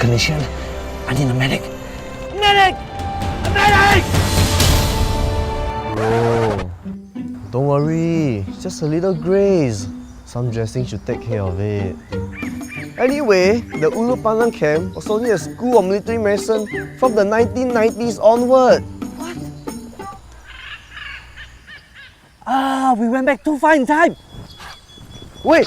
clinician. I need a medic. Medic! A medic! Bro, don't worry. Just a little graze. Some dressing should take care of it. Anyway, the Ulu Pandan camp was only a school of military medicine from the 1990s onward. What? Ah, we went back too far in time. Wait.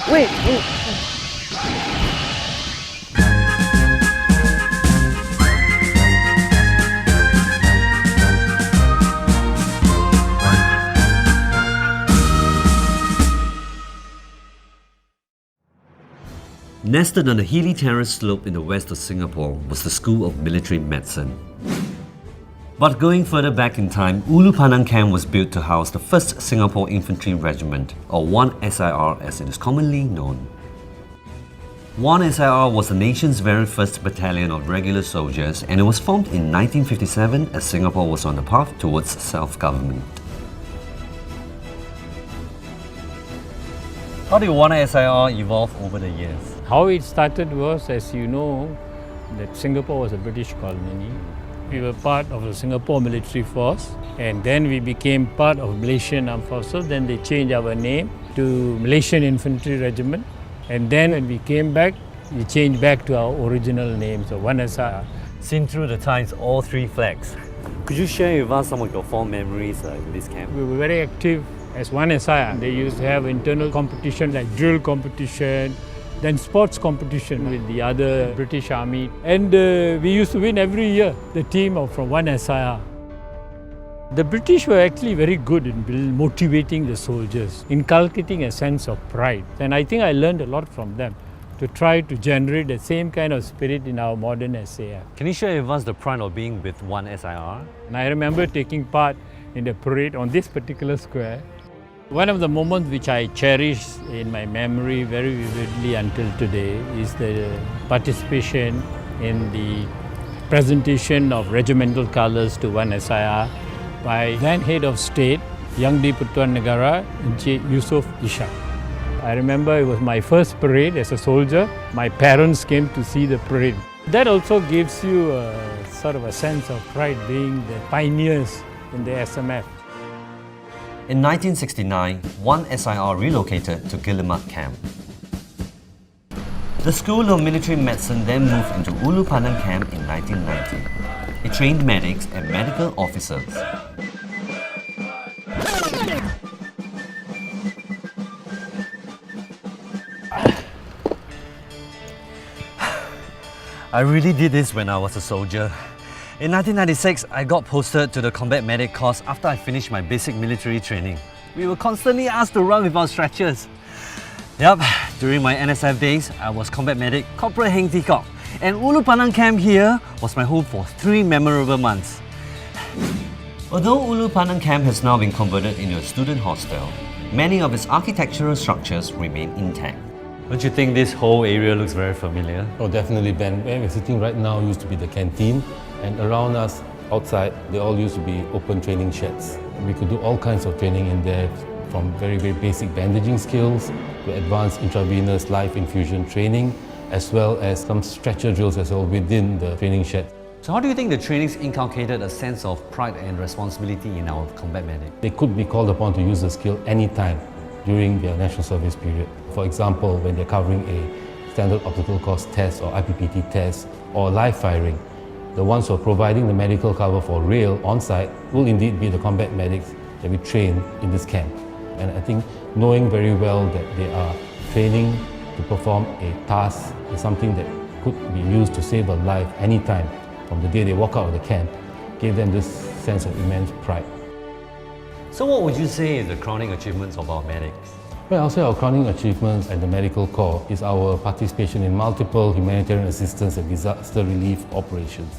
Nested on a hilly terrace slope in the west of Singapore was the School of Military Medicine. But going further back in time, Ulu Pandan Camp was built to house the 1st Singapore Infantry Regiment, or 1SIR as it is commonly known. 1SIR was the nation's very first battalion of regular soldiers, and it was formed in 1957 as Singapore was on the path towards self-government. How did 1SIR evolve over the years? How it started was, as you know, that Singapore was a British colony. We were part of the Singapore military force, and then we became part of Malaysian Armed Forces. Then they changed our name to Malaysian Infantry Regiment. And then when we came back, we changed back to our original name, so 1SIR. Seen through the times, all 3 flags. Could you share with us some of your fond memories in this camp? We were very active as 1SIR. They used to have internal competition like drill competition, then sports competition with the other British Army. And we used to win every year, the team from 1SIR. The British were actually very good in motivating the soldiers, inculcating a sense of pride. And I think I learned a lot from them to try to generate the same kind of spirit in our modern SAF. Can you share with us the pride of being with 1SIR? And I remember taking part in the parade on this particular square. One of the moments which I cherish in my memory very vividly until today is the participation in the presentation of regimental colours to 1SIR by then Head of State, Yang di-Pertuan Negara, Encik Yusof Ishak. I remember it was my first parade as a soldier. My parents came to see the parade. That also gives you a sort of a sense of pride being the pioneers in the SMF. In 1969, 1SIR relocated to Guillemard Camp. The School of Military Medicine then moved into Ulu Pandan Camp in 1990. It trained medics and medical officers. I really did this when I was a soldier. In 1996, I got posted to the Combat Medic course after I finished my basic military training. We were constantly asked to run with our stretchers. Yup, during my NSF days, I was Combat Medic Corporal Heng Tikok, and Ulu Pandan Camp here was my home for 3 memorable months. Although Ulu Pandan Camp has now been converted into a student hostel, many of its architectural structures remain intact. Don't you think this whole area looks very familiar? Oh, definitely, Ben. Where we're sitting right now used to be the canteen, and around us, outside, they all used to be open training sheds. We could do all kinds of training in there, from very, very basic bandaging skills to advanced intravenous live infusion training, as well as some stretcher drills as well within the training shed. So how do you think the trainings inculcated a sense of pride and responsibility in our combat medic? They could be called upon to use the skill anytime during their national service period. For example, when they're covering a standard obstacle course test or IPPT test or live firing, the ones who are providing the medical cover for rail on-site will indeed be the combat medics that we train in this camp. And I think knowing very well that they are training to perform a task is something that could be used to save a life anytime from the day they walk out of the camp, gave them this sense of immense pride. So what would you say is the crowning achievements of our medics? Well, I'll say our crowning achievements at the Medical Corps is our participation in multiple humanitarian assistance and disaster relief operations.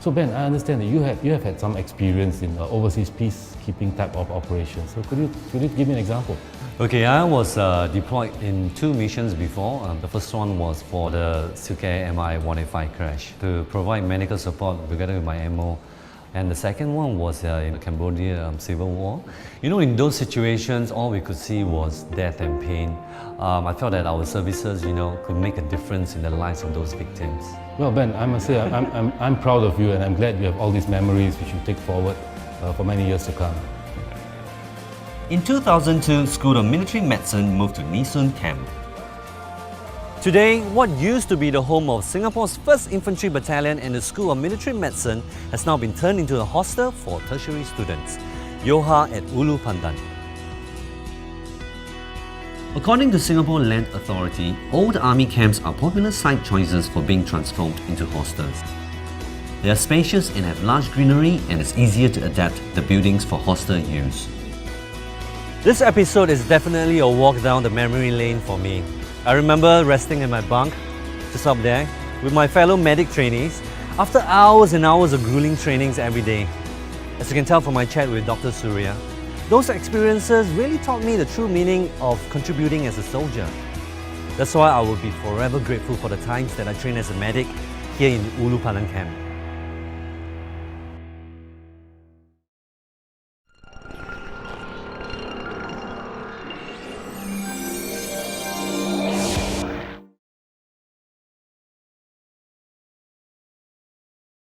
So Ben, I understand that you have had some experience in overseas peacekeeping type of operations. So could you give me an example? Okay, I was deployed in 2 missions before. The first one was for the Silk Air MI-185 crash to provide medical support together with my MO And the second one was in the Cambodia Civil War. You know, in those situations, all we could see was death and pain. I felt that our services, could make a difference in the lives of those victims. Well, Ben, I must say I'm proud of you, and I'm glad you have all these memories which you take forward for many years to come. In 2002, School of Military Medicine moved to Nee Soon Camp. Today, what used to be the home of Singapore's 1st Infantry Battalion and the School of Military Medicine has now been turned into a hostel for tertiary students, Yoha at Ulu Pandan. According to Singapore Land Authority, old army camps are popular site choices for being transformed into hostels. They are spacious and have large greenery, and it's easier to adapt the buildings for hostel use. This episode is definitely a walk down the memory lane for me. I remember resting in my bunk, just up there, with my fellow medic trainees, after hours and hours of grueling trainings every day. As you can tell from my chat with Dr. Surya, those experiences really taught me the true meaning of contributing as a soldier. That's why I will be forever grateful for the times that I trained as a medic here in Ulu Pandan Camp.